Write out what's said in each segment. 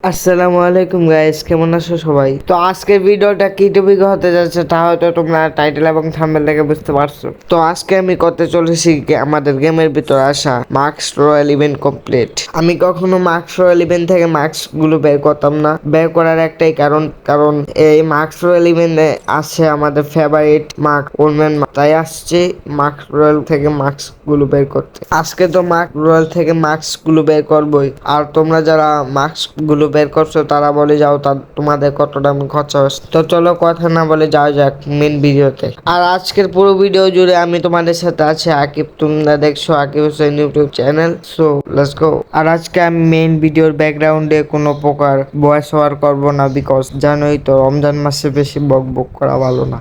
আসসালামু আলাইকুম গাইস, কেমন আছো সবাই? তো আজকের ভিডিওটা কি টপিক হতে যাচ্ছে তা হয়তো তোমরা টাইটেল এবং থাম্বনেল দেখে বুঝতে পারছো। তো আজকে আমি করতে চলেছি আমাদের গেমের ভিতর আসা মার্কস রয়্যাল ইভেন্ট কমপ্লিট। আমি কখনো মার্কস রয়্যাল ইভেন্ট থেকে মার্কস গুলো বের করতাম না। বের করার একটাই কারণ এই মার্কস রয়্যাল ইভেন্টে আছে আমাদের ফেভারিট মার্ক ওলম্যান, তাই আসছে মার্কস রয়্যাল থেকে মার্কস গুলো বের করতে। আজকে তো মার্ক রয়্যাল থেকে মার্কস গুলো বের করবই, আর তোমরা যারা মার্কস গুলো বের করছো তারা বলে যাও তোমাদের কতটা খরচা হচ্ছে। তো চলো কথা না বলে যাওয়া যাক মেন ভিডিওতে। আর আজকের পুরো ভিডিও জুড়ে আমি তোমাদের সাথে আছি আকিব। তোমরা দেখছো Akib Hossain YouTube channel. So let's go. আর আজকে আমি মেন ভিডিওর ব্যাকগ্রাউন্ডে কোনো প্রকার ভয়েস ওভার করবো না, বিকজ জানোই তো রমজান মাসে বেশি বক বক করা ভালো না।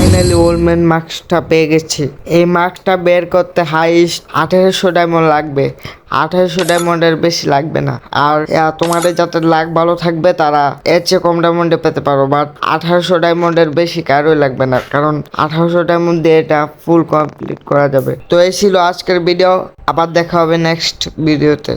ফাইনালি ওল্ডম্যান মাস্কটা পেয়ে গেছি। এই মাস্কটা বের করতে হাইস্ট 1800 ডায়মন্ড লাগবে। 1800 ডায়মন্ডের বেশি লাগবে না। আর তোমাদের যাদের লাক ভালো থাকবে তারা এর চেয়ে কম ডায়মন্ডে পেতে পারো, বাট 1800 ডায়মন্ডের বেশি কারোই লাগবে না, কারণ 1800 ডায়মন্ড দিয়ে এটা ফুল কমপ্লিট করা যাবে। তো এই ছিল আজকের ভিডিও, আবার দেখা হবে নেক্সট ভিডিওতে।